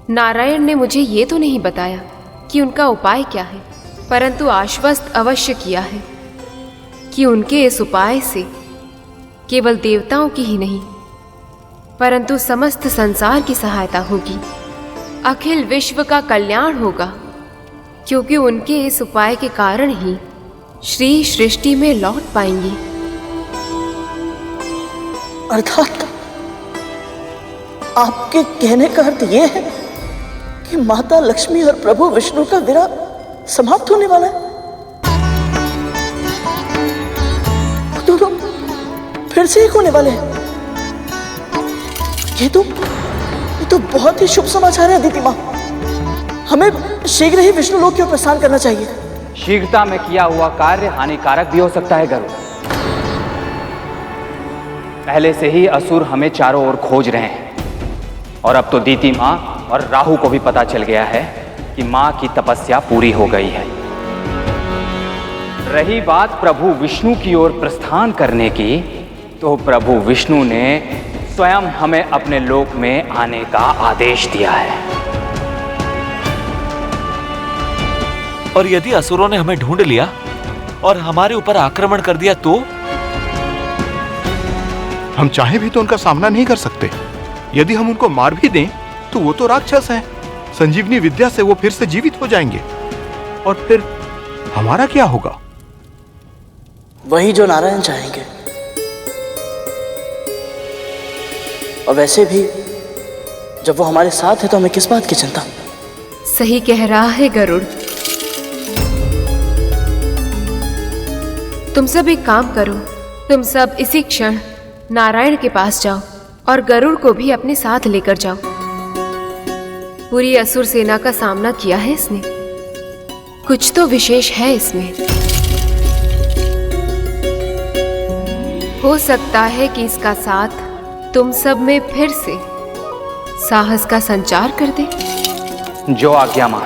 नारायण ने मुझे ये तो नहीं बताया कि उनका उपाय क्या है, परंतु आश्वस्त अवश्य किया है कि उनके इस उपाय से केवल देवताओं की ही नहीं परंतु समस्त संसार की सहायता होगी, अखिल विश्व का कल्याण होगा, क्योंकि उनके इस उपाय के कारण ही श्री सृष्टि में लौट पाएंगी। अर्थात आपके कहने का अर्थ यह है कि माता लक्ष्मी और प्रभु विष्णु का विरह समाप्त होने वाला है। दोनों फिर से एक होने वाले हैं। ये तो बहुत ही शुभ समाचार है अदिति माँ। हमें शीघ्र ही विष्णु लोक की ओर प्रस्थान करना चाहिए। शीघ्रता में किया हुआ कार्य हानिकारक भी हो सकता है गरुड़। पहले से ही असुर हमें चारों ओर खोज रहे हैं और अब तो दीति माँ और राहु को भी पता चल गया है कि माँ की तपस्या पूरी हो गई है। रही बात प्रभु विष्णु की ओर प्रस्थान करने की, तो प्रभु विष्णु ने स्वयं हमें अपने लोक में आने का आदेश दिया है। और यदि असुरों ने हमें ढूंढ लिया और हमारे ऊपर आक्रमण कर दिया तो हम चाहे भी तो उनका सामना नहीं कर सकते। यदि हम उनको मार भी दें तो वो तो राक्षस हैं। संजीवनी विद्या से वो फिर से जीवित हो जाएंगे और फिर हमारा क्या होगा? वही जो नारायण चाहेंगे। और वैसे भी जब वो हमारे साथ है तो हमें किस बात की चिंता? सही कह रहा है गरुड़। तुम सब एक काम करो, तुम सब इसी क्षण नारायण के पास जाओ और गरुड़ को भी अपने साथ लेकर जाओ। पूरी असुर सेना का सामना किया है इसने, कुछ तो विशेष है इसमें। हो सकता है कि इसका साथ तुम सब में फिर से साहस का संचार कर दे। जो आज्ञा मां।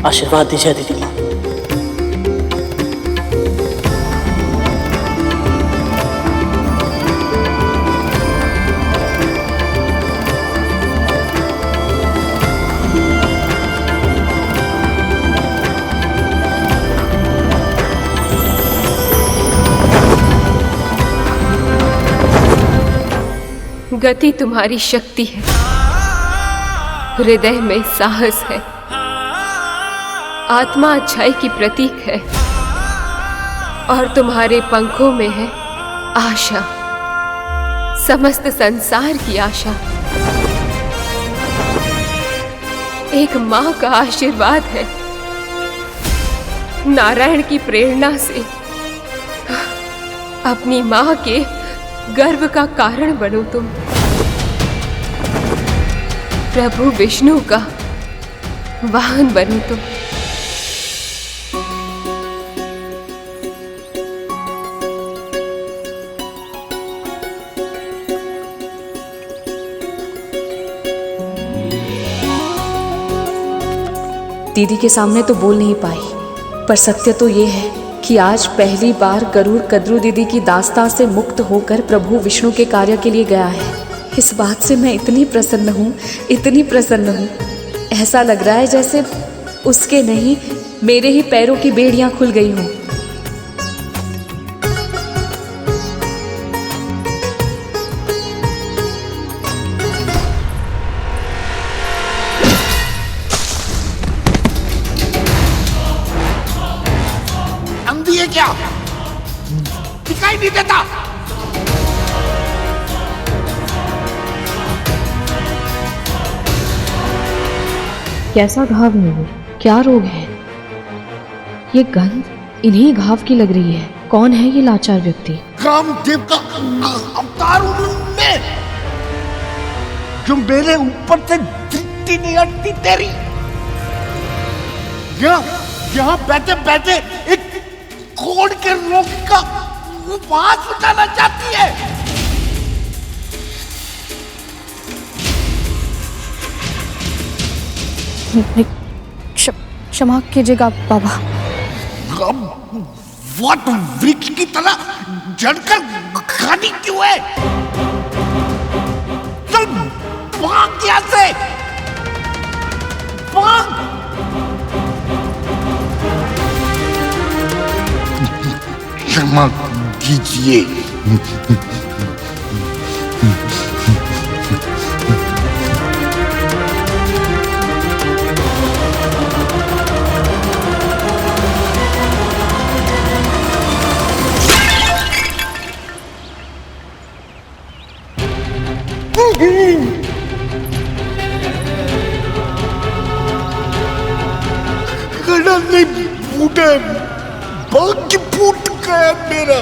आशीर्वाद दीजिए दीदी माँ। गति तुम्हारी शक्ति है, हृदय में साहस है, आत्मा अच्छाई की प्रतीक है और तुम्हारे पंखों में है आशा, समस्त संसार की आशा। एक मां का आशीर्वाद है, नारायण की प्रेरणा से अपनी मां के गर्व का कारण बनो तुम। प्रभु विष्णु का वाहन बनो तुम। दीदी के सामने तो बोल नहीं पाई, पर सत्य तो ये है कि आज पहली बार गरुड़ कद्रू दीदी की दास्तां से मुक्त होकर प्रभु विष्णु के कार्य के लिए गया है। इस बात से मैं इतनी प्रसन्न हूँ, इतनी प्रसन्न हूँ। ऐसा लग रहा है जैसे उसके नहीं मेरे ही पैरों की बेड़ियां खुल गई हों। अंधी है क्या? दिखाई नहीं देता? कैसा घाव है वो? क्या रोग है? ये गंध इन्हीं घाव की लग रही है। कौन है ये लाचार व्यक्ति? कामदेव का अवतार उन्होंने, जो मेरे ऊपर से दृष्टि नहीं हटती तेरी। यहाँ बैठे बैठे एक तोड़ के लोग का उपवास उठाना चाहती है। क्षमा कीजिएगा बाबा। अब वट वृक्ष की तरह जड़कर खानी क्यों है? चल भाग यहाँ से, भाग। क्षमा कीजिए। गड़ा नहीं फूटा, भाग्य फूट गया मेरा।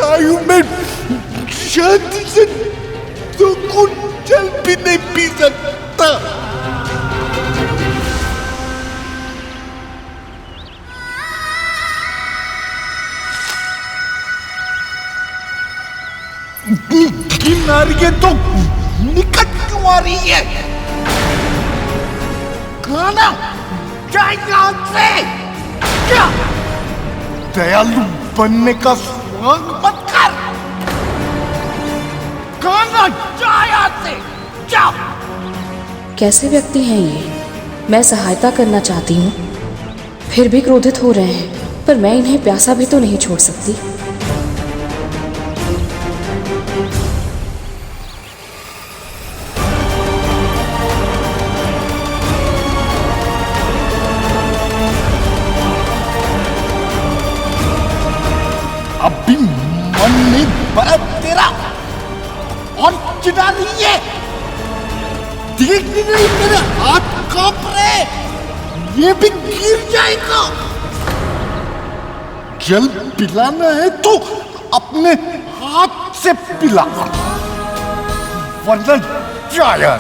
आयु में शांति से तो कुछ जल भी नहीं पी सकता। नारियां तो निकट क्यों आ रही है? खाना जाए यहाँ से। क्या दयालु बनने का स्वांग मत कर। खाना जाए यहाँ से, जाओ। कैसे व्यक्ति हैं ये? मैं सहायता करना चाहती हूँ, फिर भी क्रोधित हो रहे हैं। पर मैं इन्हें प्यासा भी तो नहीं छोड़ सकती। अभी मन नहीं भरा तेरा और चिढ़ा रही है। देख नहीं रही मेरे हाथ कांप रहे, ये भी गिर जाएगा। जल पिलाना है तो अपने हाथ से पिला, वरना जाया।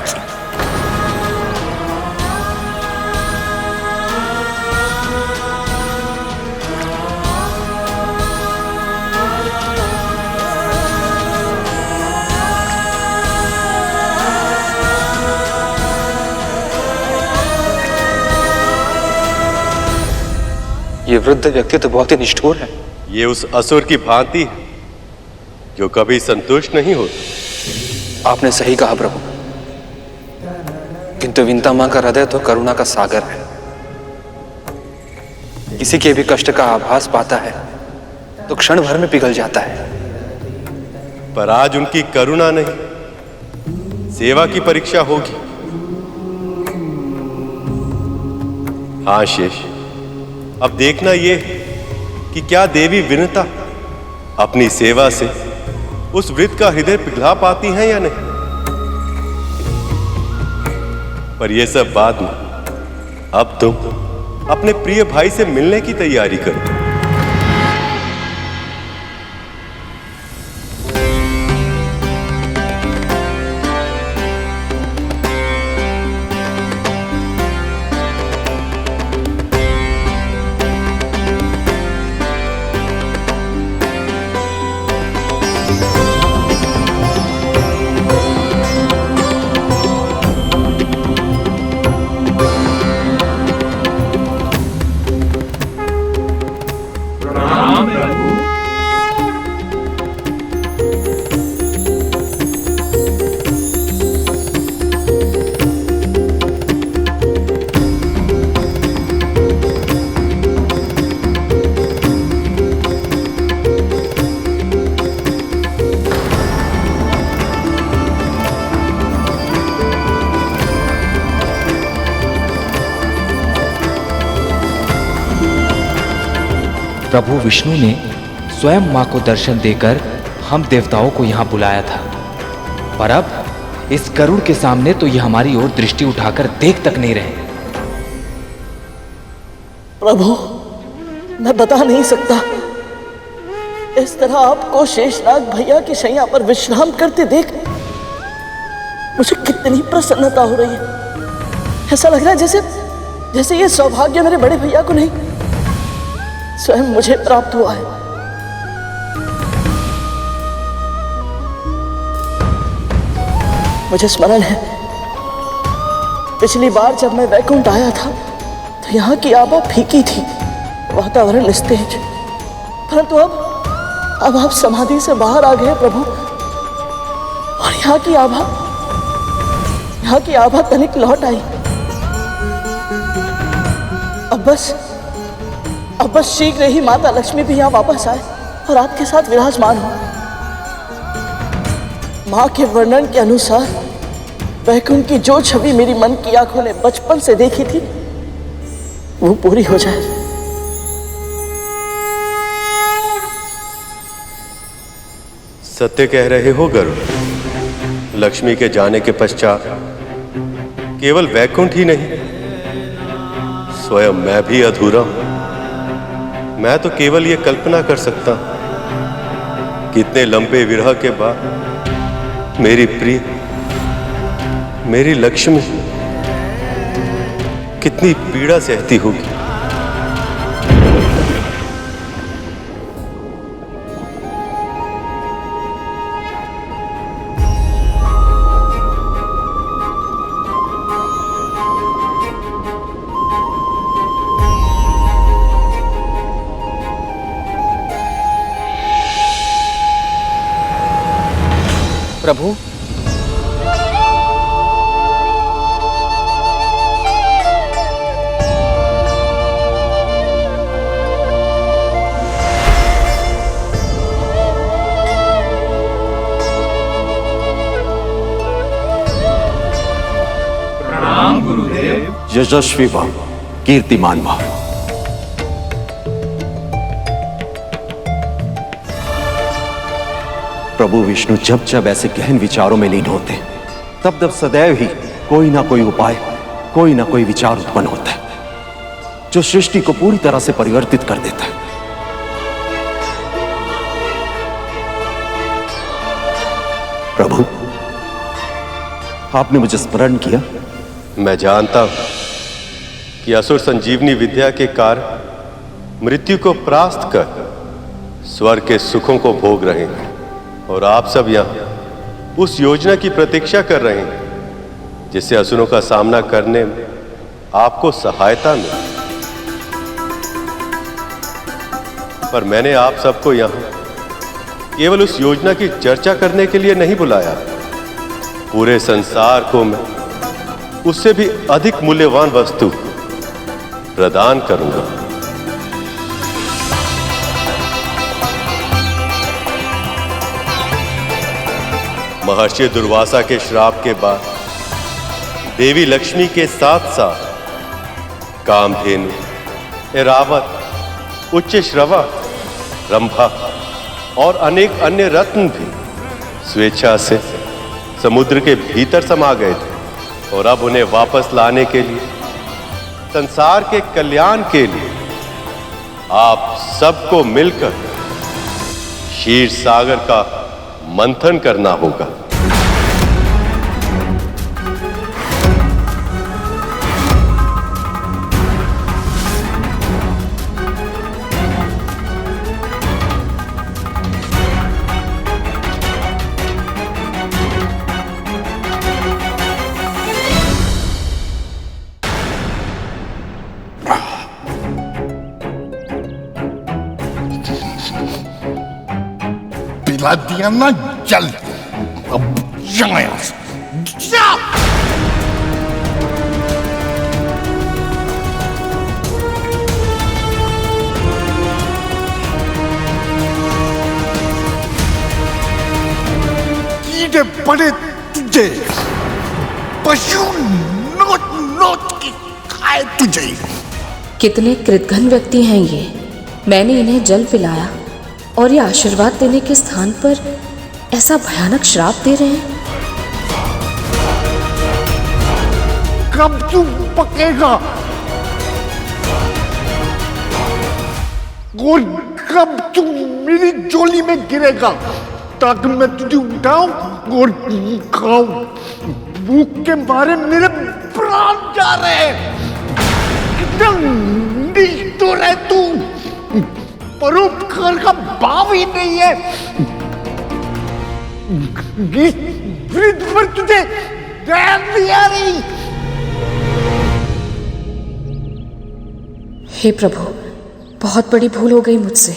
ये वृद्ध व्यक्ति तो बहुत ही निष्ठुर है। ये उस असुर की भांति है जो कभी संतुष्ट नहीं होता। आपने सही कहा प्रभु, किंतु विंता मां का हृदय तो करुणा का सागर है। किसी के भी कष्ट का आभास पाता है तो क्षण भर में पिघल जाता है। पर आज उनकी करुणा नहीं, सेवा की परीक्षा होगी। हाँ शेष, अब देखना यह है कि क्या देवी विनता अपनी सेवा से उस वृद्ध का हृदय पिघला पाती हैं या नहीं। पर यह सब बाद में, अब तुम अपने प्रिय भाई से मिलने की तैयारी करो। प्रभु विष्णु ने स्वयं मां को दर्शन देकर हम देवताओं को यहां बुलाया था, पर अब इस गरुड़ के सामने तो ये हमारी ओर दृष्टि उठाकर देख तक नहीं रहे। प्रभु, मैं बता नहीं सकता, इस तरह आपको शेषनाग भैया की शैया पर विश्राम करते देख मुझे कितनी प्रसन्नता हो रही है। ऐसा लग रहा है जैसे ये सौभाग्य मेरे बड़े भैया को नहीं स्वयं मुझे प्राप्त हुआ है। मुझे स्मरण है, पिछली बार जब मैं वैकुंठ आया था तो यहाँ की आभा फीकी थी, वातावरण निस्तेज। परंतु अब आप समाधि से बाहर आ गए प्रभु, और यहाँ की आभा तनिक लौट आई। अब बस शीघ्र ही माता लक्ष्मी भी यहाँ वापस आए और आपके साथ विराजमान हो। माँ के वर्णन के अनुसार वैकुंठ की जो छवि मेरी मन की आंखों ने बचपन से देखी थी वो पूरी हो जाए। सत्य कह रहे हो गरुड़। लक्ष्मी के जाने के पश्चात केवल वैकुंठ ही नहीं, स्वयं मैं भी अधूरा हूं। मैं तो केवल ये कल्पना कर सकता हूं, कितने लंबे विरह के बाद मेरी प्रिय, मेरी लक्ष्मी कितनी पीड़ा सहती होगी। प्रभु, प्रणाम गुरुदेव। यशस्वी भव, कीर्तिमान भव। प्रभु विष्णु जब जब ऐसे गहन विचारों में लीन होते हैं, तब तब सदैव ही कोई ना कोई उपाय, कोई ना कोई विचार उत्पन्न होता है जो सृष्टि को पूरी तरह से परिवर्तित कर देता है। प्रभु, आपने मुझे स्मरण किया। मैं जानता हूं कि असुर संजीवनी विद्या के कारण मृत्यु को परास्त कर स्वर्ग के सुखों को भोग रहे हैं, और आप सब यहां उस योजना की प्रतीक्षा कर रहे हैं जिससे असुरों का सामना करने में आपको सहायता मिले। पर मैंने आप सबको यहां केवल उस योजना की चर्चा करने के लिए नहीं बुलाया। पूरे संसार को मैं उससे भी अधिक मूल्यवान वस्तु प्रदान करूंगा। महर्षि दुर्वासा के श्राप के बाद देवी लक्ष्मी के साथ साथ कामधेनु, ऐरावत, उच्च श्रवा, रंभा और अनेक अन्य रत्न भी स्वेच्छा से समुद्र के भीतर समा गए थे, और अब उन्हें वापस लाने के लिए, संसार के कल्याण के लिए आप सबको मिलकर क्षीर सागर का मंथन करना होगा। पिला दिया ना जल, अब जा यहाँ से, जा। कीड़े पड़े तुझे, पशु नोट नोट के खाए तुझे। कितने कृतघ्न व्यक्ति हैं ये। मैंने इन्हें जल पिलाया और ये आशीर्वाद देने के स्थान पर ऐसा भयानक श्राप दे रहे हैं। कब तू पकेगा और कब तू मेरी झोली में गिरेगा, ताकि मैं तुझे उठाऊं और खाऊं। भूख के मारे मेरे प्राण जा रहे हैं। कितना नीच तो रहे तू। परोपकार का भाव ही नहीं है। इस वृद्ध पर तुझे दया नहीं आ रही। हे प्रभु, बहुत बड़ी भूल हो गई मुझसे।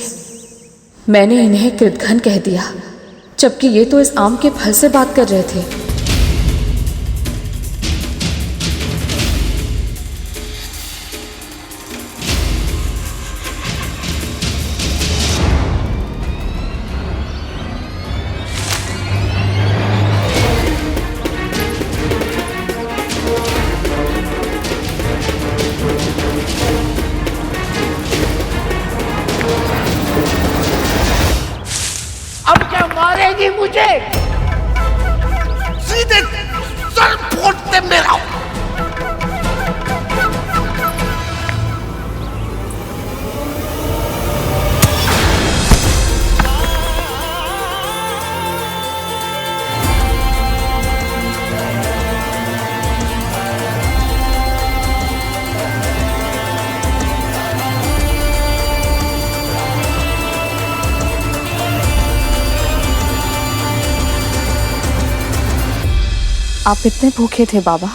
मैंने इन्हें कृतघ्न कह दिया, जबकि ये तो इस आम के फल से बात कर रहे थे। अब क्या मारेगी मुझे? सीधे सर फोड़ दे मेरा। आप इतने भूखे थे बाबा?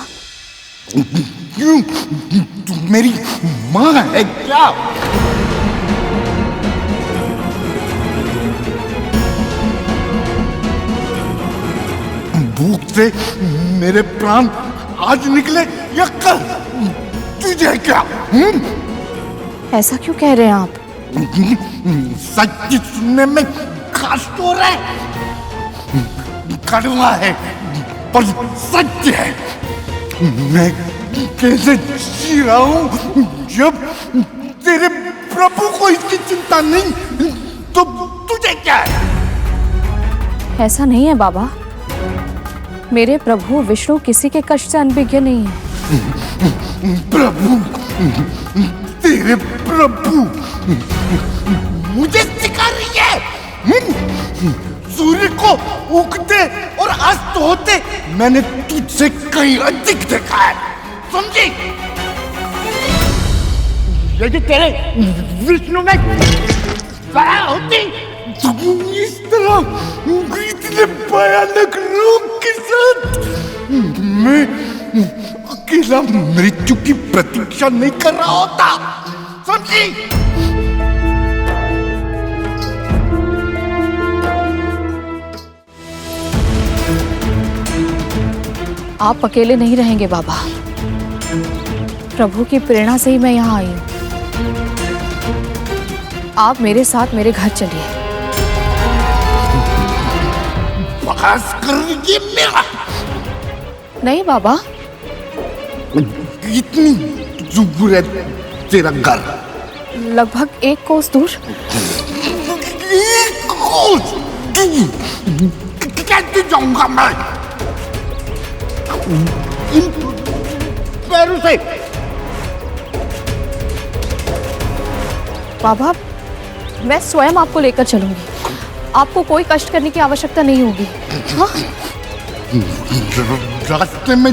क्यों? तू मेरी माँ है क्या? भूख से मेरे प्राण आज निकले या कल? तुझे क्या? ऐसा क्यों कह रहे हैं आप? सच सुनने में कष्ट हो रहा है, कड़वा है पर सच है। मैं कैसे जी रहा हूं जब तेरे प्रभु को इसकी चिंता नहीं, तो तुझे क्या है? ऐसा नहीं है बाबा, मेरे प्रभु विष्णु किसी के कष्ट से अनभिज्ञ नहीं है। प्रभु, तेरे प्रभु मुझे सिखा रही है। सूर्य को उगते और अस्त होते मैंने तुझसे कहीं अधिक देखा है, समझी? यदि तेरे विष्णु में दया होती तो इस तरह इतने भयानक रोग के साथ मैं अकेला मृत्यु की प्रतीक्षा नहीं कर रहा होता, समझी? आप अकेले नहीं रहेंगे बाबा, प्रभु की प्रेरणा से ही मैं यहाँ आई हूँ। आप मेरे साथ मेरे घर चलिए। बकवास करेगी मेरा? नहीं बाबा। इतनी दूर है तेरा घर? लगभग 1 कोस दूर। 1 कोस? कैसे जाऊंगा मैं इन पैरों से? बाबा, मैं स्वयं आपको लेकर चलूंगी, आपको कोई कष्ट करने की आवश्यकता नहीं होगी। हाँ? रास्ते में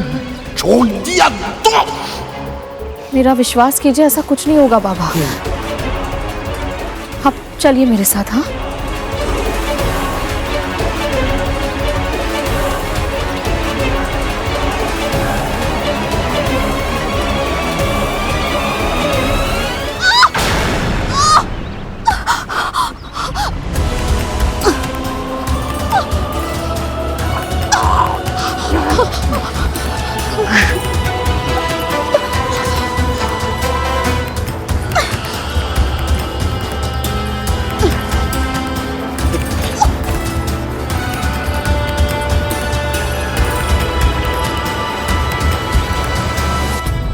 छोड़ दिया तो? मेरा विश्वास कीजिए, ऐसा कुछ नहीं होगा बाबा। आप चलिए मेरे साथ। हाँ,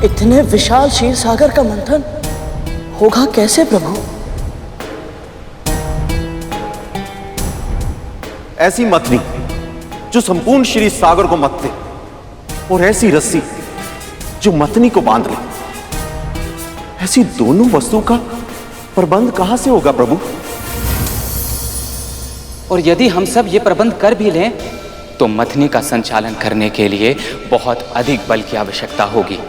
इतने विशाल क्षीर सागर का मंथन होगा कैसे प्रभु? ऐसी मथनी जो संपूर्ण श्री सागर को मत दे, और ऐसी रस्सी जो मथनी को बांध ले, ऐसी दोनों वस्तु का प्रबंध कहां से होगा प्रभु? और यदि हम सब ये प्रबंध कर भी लें तो मथनी का संचालन करने के लिए बहुत अधिक बल की आवश्यकता होगी।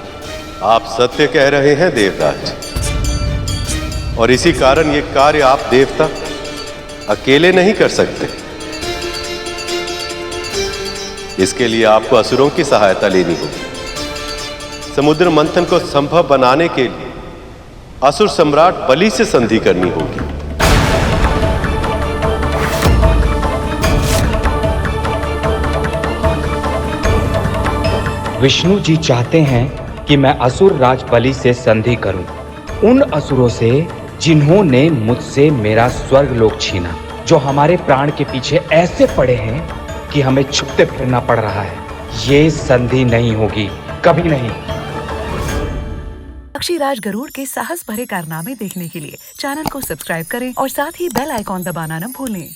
आप सत्य कह रहे हैं देवराज, और इसी कारण ये कार्य आप देवता अकेले नहीं कर सकते। इसके लिए आपको असुरों की सहायता लेनी होगी। समुद्र मंथन को संभव बनाने के लिए असुर सम्राट बलि से संधि करनी होगी। विष्णु जी चाहते हैं कि मैं असुर राज बलि से संधि करूं, उन असुरों से जिन्होंने मुझसे मेरा स्वर्ग लोक छीना, जो हमारे प्राण के पीछे ऐसे पड़े हैं कि हमें छुपते फिरना पड़ रहा है। ये संधि नहीं होगी, कभी नहीं। पक्षीराज गरुड़ के साहस भरे कारनामे देखने के लिए चैनल को सब्सक्राइब करें और साथ ही बेल आइकॉन दबाना न भूलें।